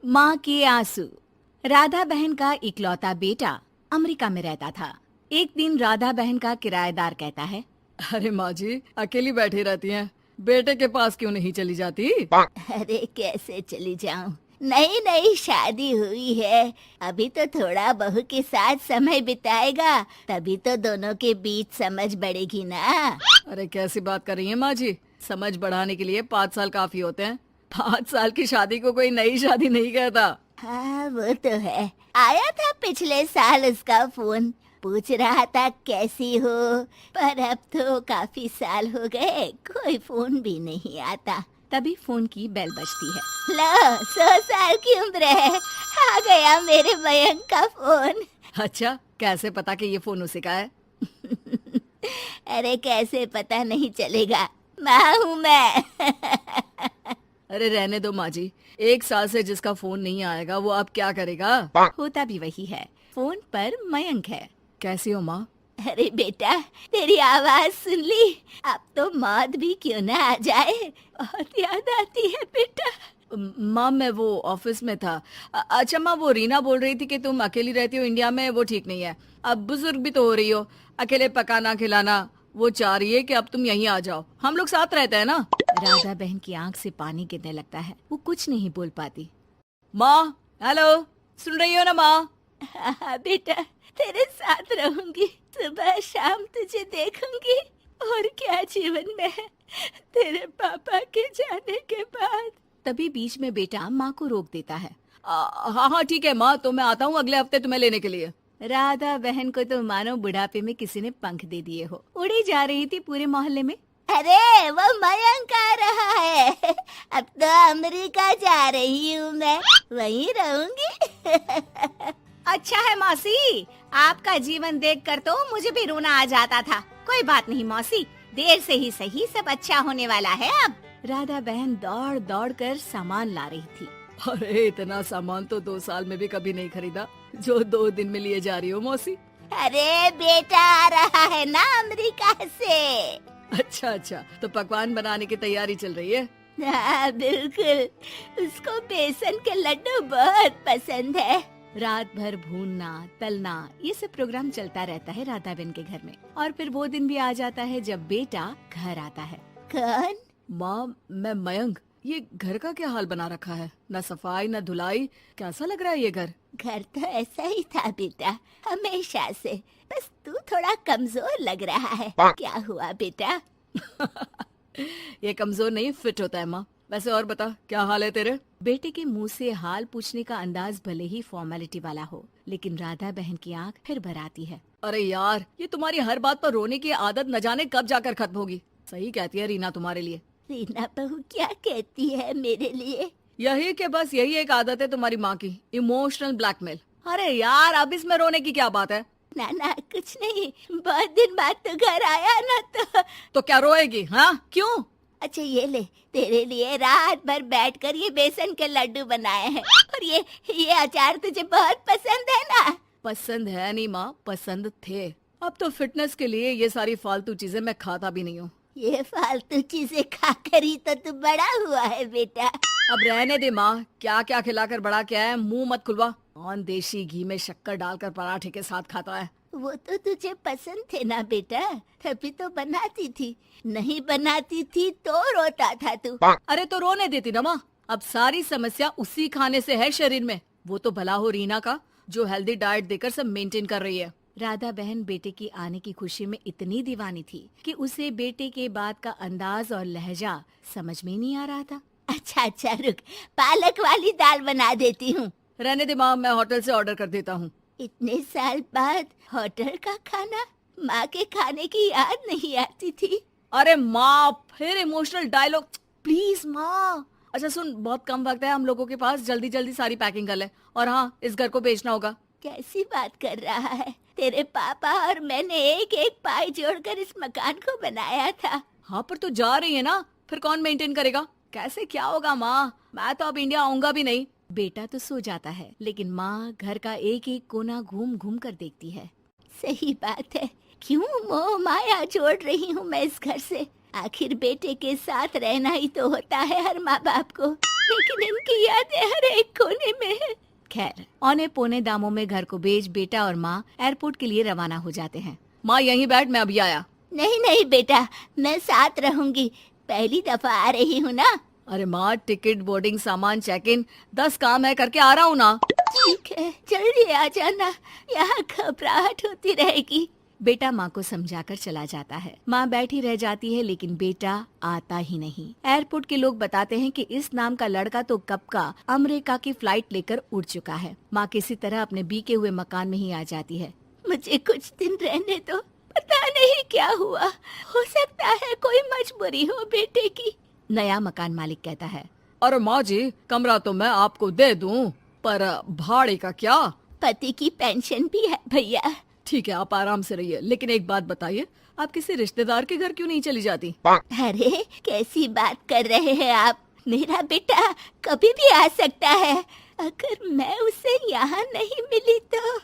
माँ के आंसू। राधा बहन का इकलौता बेटा अमेरिका में रहता था। एक दिन राधा बहन का किराएदार कहता है, अरे माँ जी अकेली बैठी रहती हैं, बेटे के पास क्यों नहीं चली जाती? अरे कैसे चली जाऊं, नई नई शादी हुई है। अभी तो थोड़ा बहू के साथ समय बिताएगा, तभी तो दोनों के बीच समझ बढ़ेगी ना। अरे कैसी बात कर रही हैं माँ जी, समझ बढ़ाने के लिए 5 साल काफी होते हैं। 5 साल की शादी को कोई नई शादी नहीं कहता। हाँ वो तो है। आया था पिछले साल उसका फोन, पूछ रहा था कैसी हो, पर अब तो काफी साल हो गए, कोई फोन भी नहीं आता। तभी फोन की बेल बजती है। लो 100 साल की उम्र है, आ गया मेरे मयंक का फोन। अच्छा, कैसे पता कि ये फोन उसी का है? अरे कैसे पता नहीं चलेगा, माँ हूँ मैं। अरे रहने दो माँ जी, 1 साल से जिसका फोन नहीं आएगा वो अब क्या करेगा? होता भी वही है। फोन पर मयंक है। कैसी हो माँ? अरे बेटा, तेरी आवाज सुन ली, अब तो मौत भी क्यों ना आ जाए, बहुत याद आती है बेटा। माँ मैं वो ऑफिस में था। अच्छा माँ, वो रीना बोल रही थी कि तुम अकेली रहती हो इंडिया में, वो ठीक नहीं है। अब बुजुर्ग भी तो हो रही हो, अकेले पकाना खिलाना, वो चाह रही है कि अब तुम यहीं आ जाओ, हम लोग साथ रहते हैं ना। राधा बहन की आंख से पानी गिरने लगता है। वो कुछ नहीं बोल पाती। माँ हेलो, सुन रही हो ना माँ? हाँ बेटा, तेरे साथ रहूंगी, सुबह शाम तुझे देखूंगी, और क्या जीवन में है तेरे पापा के जाने के बाद। तभी बीच में बेटा माँ को रोक देता है। हाँ हाँ ठीक है माँ, तो मैं आता हूँ अगले हफ्ते तुम्हें लेने के लिए। राधा बहन को तो मानो बुढ़ापे में किसी ने पंख दे दिए हो। उड़ी जा रही थी पूरे मोहल्ले में। अरे वो मयंक आ रहा है, अब तो अमेरिका जा रही हूँ मैं, वहीं रहूंगी। अच्छा है मौसी, आपका जीवन देखकर तो मुझे भी रोना आ जाता था। कोई बात नहीं मौसी, देर से ही सही, सब अच्छा होने वाला है अब। राधा बहन दौड़ दौड़ कर सामान ला रही थी। अरे इतना सामान तो 2 साल में भी कभी नहीं खरीदा जो 2 दिन में लिए जा रही हो मौसी। अरे बेटा आ रहा है ना अमेरिका से। अच्छा अच्छा, तो पकवान बनाने की तैयारी चल रही है? हाँ बिल्कुल, उसको बेसन के लड्डू बहुत पसंद है। रात भर भूनना तलना ये सब प्रोग्राम चलता रहता है राधा बहन के घर में। और फिर वो दिन भी आ जाता है जब बेटा घर आता है। कौन? माँ मैं मयंक। ये घर का क्या हाल बना रखा है, न सफाई न धुलाई, कैसा लग रहा है ये घर? घर तो ऐसा ही था बेटा, हमेशा से, बस तू थोड़ा कमजोर लग रहा है। क्या हुआ बेटा? ये कमजोर नहीं, फिट होता है माँ। वैसे और बता, क्या हाल है तेरे? बेटे के मुंह से हाल पूछने का अंदाज भले ही फॉर्मेलिटी वाला हो, लेकिन राधा बहन की आंख फिर भर आती है। अरे यार, ये तुम्हारी हर बात पर रोने की आदत न जाने कब जाकर खत्म होगी। सही कहती है रीना तुम्हारे लिए। रीना बहू क्या कहती है मेरे लिए? यही के बस यही एक आदत है तुम्हारी माँ की, इमोशनल ब्लैकमेल। अरे यार, अब इसमें रोने की क्या बात है? ना ना कुछ नहीं, बहुत दिन बाद तो घर आया ना, तो क्या रोएगी? हाँ क्यों? अच्छा ये ले, तेरे लिए रात भर बैठकर ये बेसन के लड्डू बनाए हैं, और ये अचार तुझे बहुत पसंद है ना? पसंद है नहीं माँ, पसंद थे। अब तो फिटनेस के लिए ये सारी फालतू चीजें मैं खाता भी नहीं हूँ। ये फालतू चीजें खाकर ही तो तू बड़ा हुआ है बेटा। अब रहने दे माँ, क्या क्या खिलाकर बड़ा किया है, मुंह मत खुलवा। कौन देशी घी में शक्कर डालकर पराठे के साथ खाता है? वो तो तुझे पसंद थे ना बेटा, तभी तो बनाती थी, नहीं बनाती थी तो रोता था तू। अरे तो रोने देती ना माँ, अब सारी समस्या उसी खाने से है शरीर में। वो तो भला हो रीना का, जो हेल्दी डाइट देकर सब मेंटेन कर रही है। राधा बहन बेटे की आने की खुशी में इतनी दीवानी थी कि उसे बेटे के बात का अंदाज और लहजा समझ में नहीं आ रहा था। अच्छा अच्छा रुक, पालक वाली दाल बना देती हूँ। रहने दे माँ, मैं होटल से ऑर्डर कर देता हूँ। इतने साल बाद होटल का खाना, माँ के खाने की याद नहीं आती थी। अरे माँ, फिर इमोशनल डायलॉग, प्लीज माँ। अच्छा सुन, बहुत कम वक्त है हम लोगों के पास, जल्दी जल्दी सारी पैकिंग कर ले। और हाँ, इस घर को बेचना होगा। कैसी बात कर रहा है? तेरे पापा और मैंने एक एक पाई जोड़कर इस मकान को बनाया था। हाँ पर तू जा रही है ना, फिर कौन मेंटेन करेगा? कैसे क्या होगा माँ, मैं तो अब इंडिया आऊंगा भी नहीं। बेटा तो सो जाता है, लेकिन माँ घर का एक एक कोना घूम घूम कर देखती है। सही बात है, क्यों मोह माया जोड़ रही हूँ मैं इस घर से? आखिर बेटे के साथ रहना ही तो होता है हर माँ बाप को, लेकिन इनकी यह दे हर एक कोने में है। खैर, औने पौने दामों में घर को बेच बेटा और माँ एयरपोर्ट के लिए रवाना हो जाते हैं। माँ यहीं बैठ, मैं अभी आया। नहीं नहीं बेटा, मैं साथ रहूंगी, पहली दफा आ रही हूँ ना। अरे माँ, टिकट, बोर्डिंग, सामान, चेक इन, 10 काम है, करके आ रहा हूँ ना। ठीक है, जल्दी आ जाना, यहाँ घबराहट होती रहेगी। बेटा माँ को समझाकर चला जाता है। माँ बैठी रह जाती है लेकिन बेटा आता ही नहीं। एयरपोर्ट के लोग बताते हैं कि इस नाम का लड़का तो कब का अमेरिका की फ्लाइट लेकर उड़ चुका है। माँ किसी तरह अपने बीके हुए मकान में ही आ जाती है। मुझे कुछ दिन रहने दो, पता नहीं क्या हुआ, हो सकता है कोई मजबूरी हो बेटे की। नया मकान मालिक कहता है। अरे माँ जी, कमरा तो मैं आपको दे दूँ, पर भाड़े का क्या? पति की पेंशन भी है भैया। ठीक है, आप आराम से रहिए, लेकिन एक बात बताइए, आप किसी रिश्तेदार के घर क्यों नहीं चली जाती? अरे कैसी बात कर रहे हैं आप, मेरा बेटा कभी भी आ सकता है। अगर मैं उसे यहाँ नहीं मिली तो